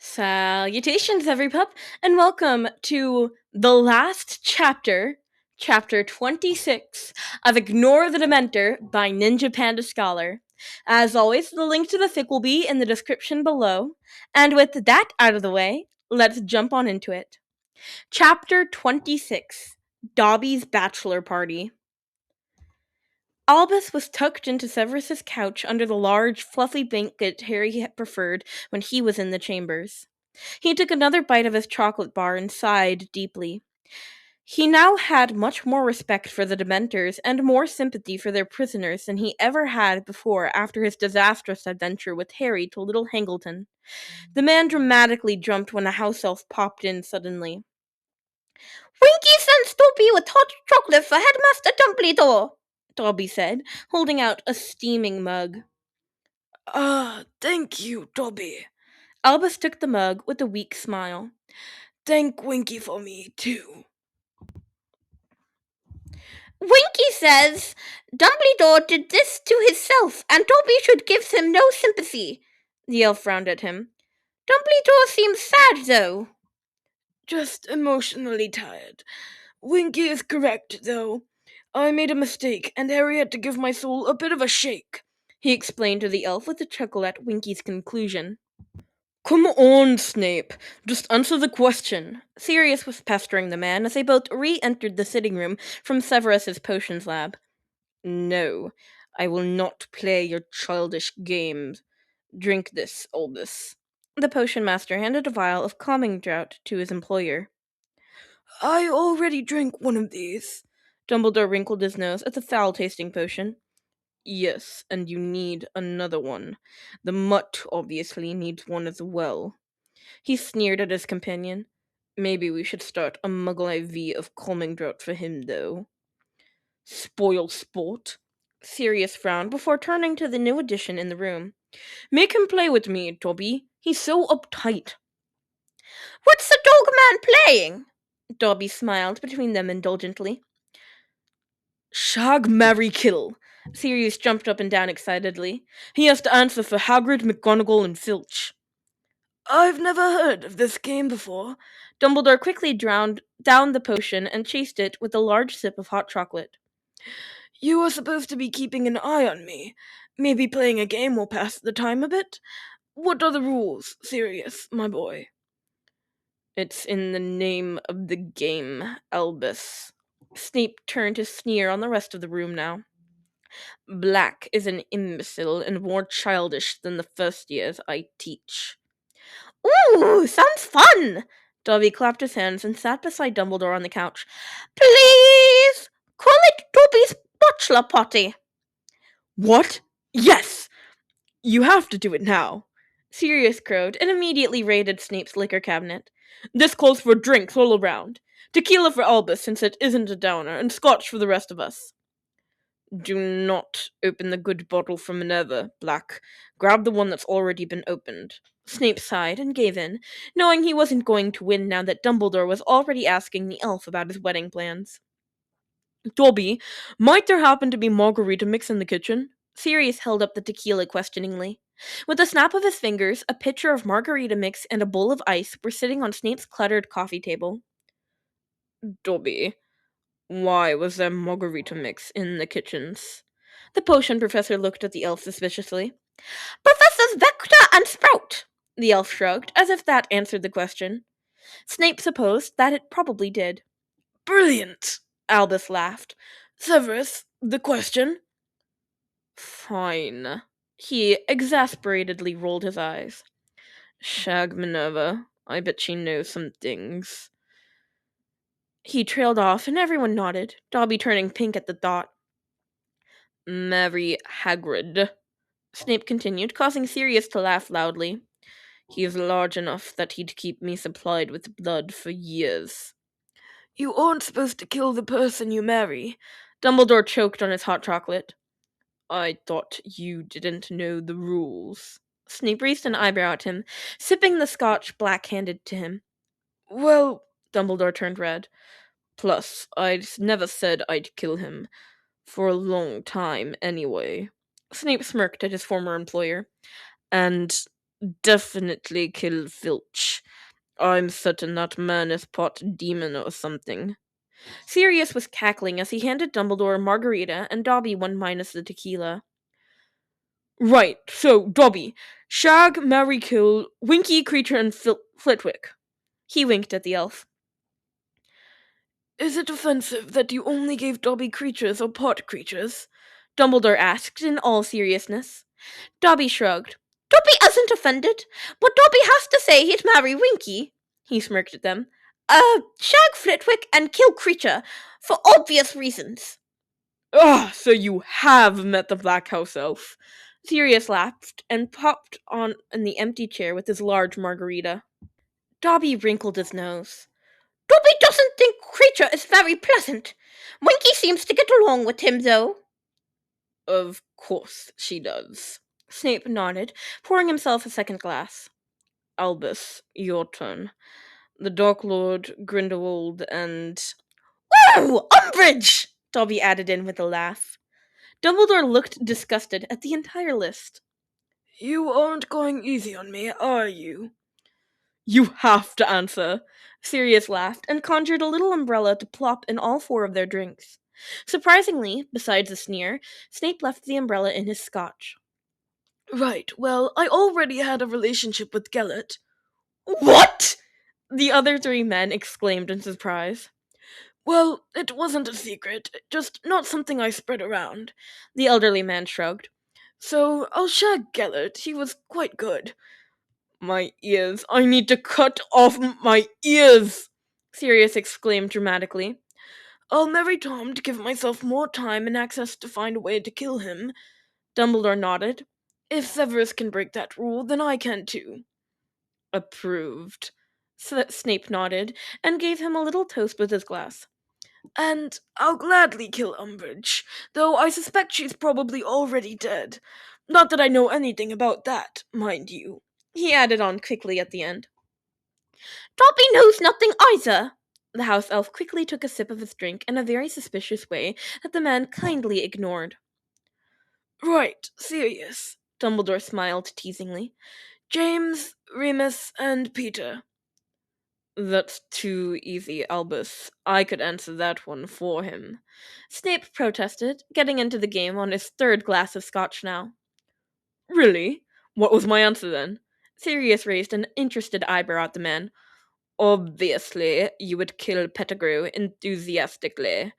Salutations, everypup, and welcome to the last chapter, chapter 26 of Ignore the Dementor by NinjaPandaScholar. As always, the link to the fic will be in the description below. And with that out of the way, let's jump on into it. Chapter 26 Dobby's Bachelor Party. Albus was tucked into Severus's couch under the large, fluffy blanket Harry had preferred when he was in the chambers. He took another bite of his chocolate bar and sighed deeply. He now had much more respect for the Dementors and more sympathy for their prisoners than he ever had before after his disastrous adventure with Harry to Little Hangleton. The man dramatically jumped when a house elf popped in suddenly. "Winky sends Dobby with hot chocolate for Headmaster Dumbledore," Dobby said, holding out a steaming mug. Ah, thank you, Dobby. Albus took the mug with a weak smile. Thank Winky for me, too. "Winky says Dumbledore did this to himself, and Dobby should give him no sympathy." The elf frowned at him. "Dumbledore seems sad, though." Just emotionally tired. Winky is correct, though. I made a mistake, and Harry had to give my soul a bit of a shake, he explained to the elf with a chuckle at Winky's conclusion. Come on, Snape. Just answer the question. Sirius was pestering the man as they both re-entered the sitting room from Severus's potions lab. No, I will not play your childish games. Drink this, Albus. The potion master handed a vial of calming draught to his employer. I already drank one of these. Dumbledore wrinkled his nose at the foul-tasting potion. Yes, and you need another one. The mutt obviously needs one as well. He sneered at his companion. Maybe we should start a Muggle IV of calming draught for him, though. Spoil sport. Sirius frowned before turning to the new addition in the room. Make him play with me, Dobby. He's so uptight. "What's the dog man playing?" Dobby smiled between them indulgently. Shag, marry, kill. Sirius jumped up and down excitedly. He has to answer for Hagrid, McGonagall, and Filch. I've never heard of this game before. Dumbledore quickly drowned down the potion and chased it with a large sip of hot chocolate. You were supposed to be keeping an eye on me. Maybe playing a game will pass the time a bit. What are the rules, Sirius, my boy? It's in the name of the game, Albus. Snape turned to sneer on the rest of the room now. Black is an imbecile and more childish than the first years I teach. "Ooh, sounds fun!" Dobby clapped his hands and sat beside Dumbledore on the couch. "Please, call it Dobby's bachelor party." What? Yes! You have to do it now. Sirius crowed and immediately raided Snape's liquor cabinet. This calls for drinks all around. Tequila for Albus, since it isn't a downer, and scotch for the rest of us. Do not open the good bottle for Minerva, Black. Grab the one that's already been opened. Snape sighed and gave in, knowing he wasn't going to win now that Dumbledore was already asking the elf about his wedding plans. Dobby, might there happen to be margarita mix in the kitchen? Sirius held up the tequila questioningly. With a snap of his fingers, a pitcher of margarita mix and a bowl of ice were sitting on Snape's cluttered coffee table. Dobby, why was there margarita mix in the kitchens? The potion professor looked at the elf suspiciously. "Professors Vector and Sprout," the elf shrugged, as if that answered the question. Snape supposed that it probably did. Brilliant! Albus laughed. Severus, the question? Fine. He exasperatedly rolled his eyes. Shag Minerva, I bet she knows some things. He trailed off, and everyone nodded, Dobby turning pink at the thought. Marry Hagrid, Snape continued, causing Sirius to laugh loudly. He is large enough that he'd keep me supplied with blood for years. You aren't supposed to kill the person you marry. Dumbledore choked on his hot chocolate. I thought you didn't know the rules. Snape raised an eyebrow at him, sipping the scotch Black handed to him. Well, Dumbledore turned red. Plus, I'd never said I'd kill him. For a long time, anyway. Snape smirked at his former employer. And definitely kill Filch. I'm certain that man is part demon or something. Sirius was cackling as he handed Dumbledore a margarita and Dobby one minus the tequila. Right, so, Dobby. Shag, marry, kill, Winky, Creature, and Flitwick. He winked at the elf. Is it offensive that you only gave Dobby creatures or part creatures? Dumbledore asked in all seriousness. Dobby shrugged. Dobby isn't offended, but Dobby has to say he'd marry Winky. He smirked at them. Shag Flitwick and kill Creature, for obvious reasons. Ah, so you have met the Black House Elf. Sirius laughed and popped on in the empty chair with his large margarita. Dobby wrinkled his nose. Dobby doesn't think Creature is very pleasant. Winky seems to get along with him, though. Of course she does. Snape nodded, pouring himself a second glass. Albus, your turn. The Dark Lord, Grindelwald, and... Woo! Umbridge! Dobby added in with a laugh. Dumbledore looked disgusted at the entire list. You aren't going easy on me, are you? You have to answer. Sirius laughed and conjured a little umbrella to plop in all 4 of their drinks. Surprisingly, besides a sneer, Snape left the umbrella in his scotch. Right, well, I already had a relationship with Gellert. What? The other 3 men exclaimed in surprise. Well, it wasn't a secret, just not something I spread around. The elderly man shrugged. So I'll shag Gellert. He was quite good. My ears. I need to cut off my ears! Sirius exclaimed dramatically. I'll marry Tom to give myself more time and access to find a way to kill him. Dumbledore nodded. If Severus can break that rule, then I can too. Approved. Snape nodded and gave him a little toast with his glass. And I'll gladly kill Umbridge, though I suspect she's probably already dead. Not that I know anything about that, mind you. He added on quickly at the end. Dobby knows nothing either. The house elf quickly took a sip of his drink in a very suspicious way that the man kindly ignored. Right, serious. Dumbledore smiled teasingly. James, Remus, and Peter. That's too easy, Albus. I could answer that one for him. Snape protested, getting into the game on his 3rd glass of scotch now. Really? What was my answer then? Sirius raised an interested eyebrow at the man. Obviously, you would kill Pettigrew enthusiastically.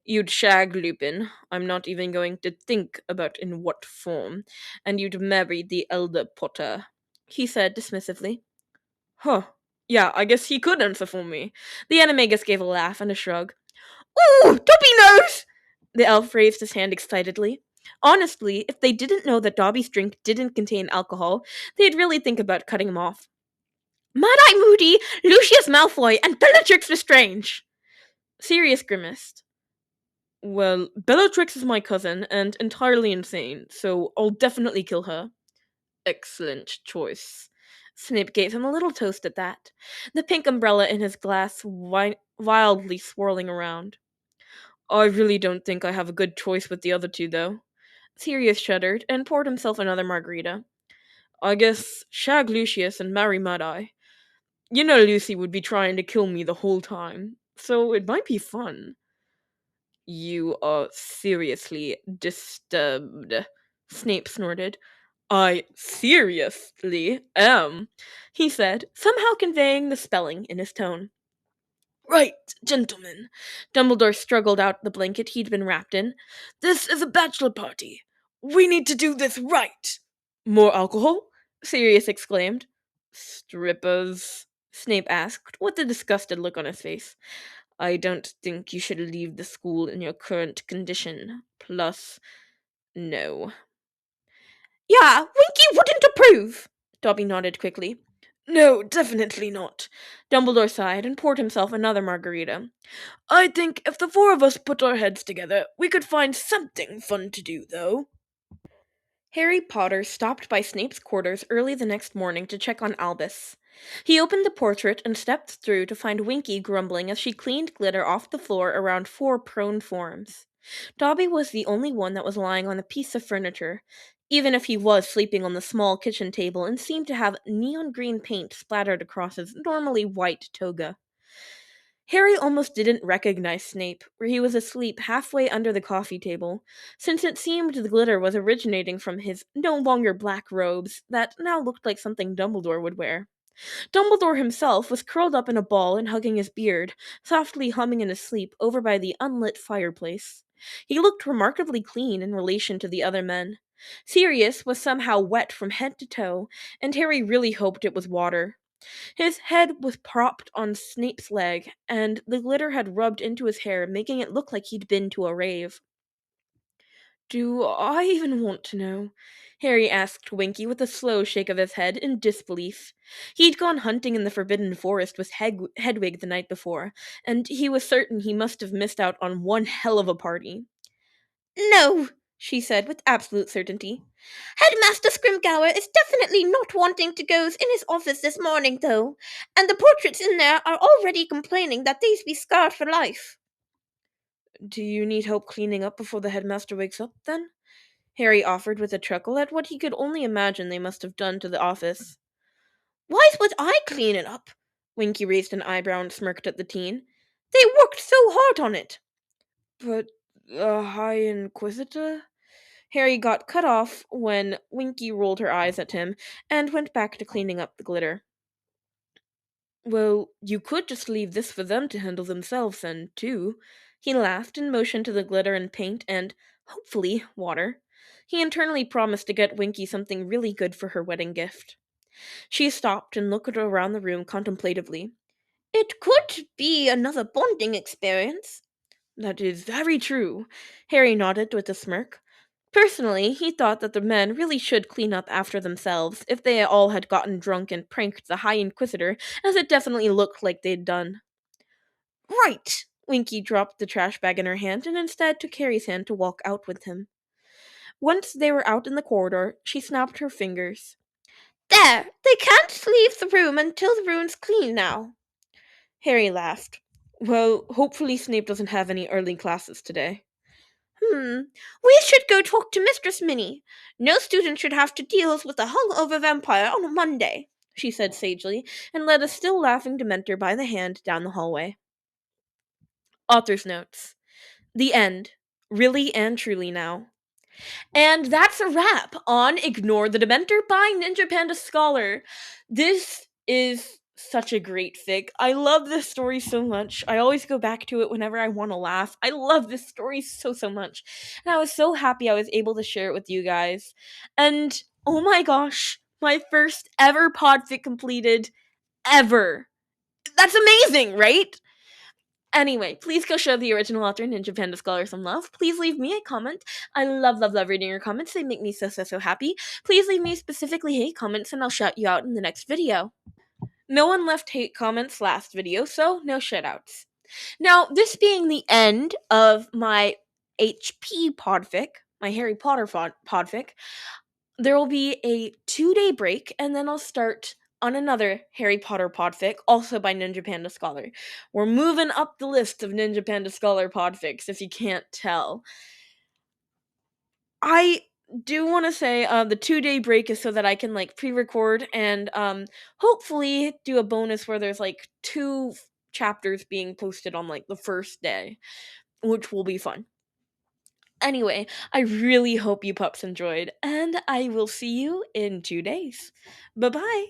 You'd shag Lupin, I'm not even going to think about in what form, and you'd marry the elder Potter, he said dismissively. Huh. Yeah, I guess he could answer for me. The animagus gave a laugh and a shrug. Ooh, Dobby knows! The elf raised his hand excitedly. Honestly, if they didn't know that Dobby's drink didn't contain alcohol, they'd really think about cutting him off. Mad-Eye Moody, Lucius Malfoy, and Bellatrix Lestrange! Sirius grimaced. Well, Bellatrix is my cousin and entirely insane, so I'll definitely kill her. Excellent choice. Snape gave him a little toast at that, the pink umbrella in his glass wildly swirling around. I really don't think I have a good choice with the other 2, though. Sirius shuddered and poured himself another margarita. I guess shag Lucius and marry Mad-Eye. You know Lucy would be trying to kill me the whole time, so it might be fun. You are seriously disturbed, Snape snorted. I seriously am, he said, somehow conveying the spelling in his tone. Right, gentlemen. Dumbledore struggled out the blanket he'd been wrapped in. This is a bachelor party. We need to do this right. More alcohol? Sirius exclaimed. Strippers? Snape asked, with a disgusted look on his face. I don't think you should leave the school in your current condition. Plus, no. Yeah, Winky wouldn't approve. Dobby nodded quickly. No, definitely not. Dumbledore sighed and poured himself another margarita. I think if the 4 of us put our heads together, we could find something fun to do, though. Harry Potter stopped by Snape's quarters early the next morning to check on Albus. He opened the portrait and stepped through to find Winky grumbling as she cleaned glitter off the floor around 4 prone forms. Dobby was the only one that was lying on a piece of furniture. even if he was sleeping on the small kitchen table and seemed to have neon green paint splattered across his normally white toga. Harry almost didn't recognize Snape, where he was asleep halfway under the coffee table, since it seemed the glitter was originating from his no longer black robes that now looked like something Dumbledore would wear. Dumbledore himself was curled up in a ball and hugging his beard, softly humming in his sleep over by the unlit fireplace. He looked remarkably clean in relation to the other men. Sirius was somehow wet from head to toe, and Harry really hoped it was water. His head was propped on Snape's leg, and the glitter had rubbed into his hair, making it look like he'd been to a rave. Do I even want to know? Harry asked Winky with a slow shake of his head in disbelief. He'd gone hunting in the Forbidden Forest with Hedwig the night before, and he was certain he must have missed out on one hell of a party. No, She said with absolute certainty. Headmaster Scrimgeour is definitely not wanting to go in his office this morning, though, and the portraits in there are already complaining that they's be scarred for life. Do you need help cleaning up before the headmaster wakes up, then? Harry offered with a chuckle at what he could only imagine they must have done to the office. Why would I clean it up? Winky raised an eyebrow and smirked at the teen. They worked so hard on it. But the High Inquisitor? Harry got cut off when Winky rolled her eyes at him and went back to cleaning up the glitter. Well, you could just leave this for them to handle themselves then, too. He laughed and motioned to the glitter and paint and, hopefully, water. He internally promised to get Winky something really good for her wedding gift. She stopped and looked around the room contemplatively. It could be another bonding experience. That is very true, Harry nodded with a smirk. Personally, he thought that the men really should clean up after themselves if they all had gotten drunk and pranked the High Inquisitor, as it definitely looked like they'd done. Right! Winky dropped the trash bag in her hand and instead took Harry's hand to walk out with him. Once they were out in the corridor, she snapped her fingers. There! They can't leave the room until the room's clean now. Harry laughed. Well, hopefully Snape doesn't have any early classes today. We should go talk to Mistress Minnie. No student should have to deal with a hungover vampire on a Monday, she said sagely, and led a still laughing Dementor by the hand down the hallway. Author's notes. The end. Really and truly now. And that's a wrap on Ignore the Dementor by NinjaPandaScholar. This is such a great fic. I love this story so much. I always go back to it whenever I want to laugh. I love this story so much. And I was so happy I was able to share it with you guys. And oh my gosh, my first ever podfic completed ever. That's amazing, right? Anyway, please go show the original author, NinjaPandaScholar, some love. Please leave me a comment. I love reading your comments. They make me so happy. Please leave me specifically hate comments and I'll shout you out in the next video. No one left hate comments last video, so no shoutouts. Now, this being the end of my HP podfic, my Harry Potter podfic, there will be a 2-day break and then I'll start on another Harry Potter podfic, also by NinjaPandaScholar. We're moving up the list of NinjaPandaScholar podfics, if you can't tell. I do want to say the 2-day break is so that I can pre-record and hopefully do a bonus where there's 2 chapters being posted on the first day, which will be fun. Anyway, I really hope you pups enjoyed, and I will see you in 2 days. Bye-bye!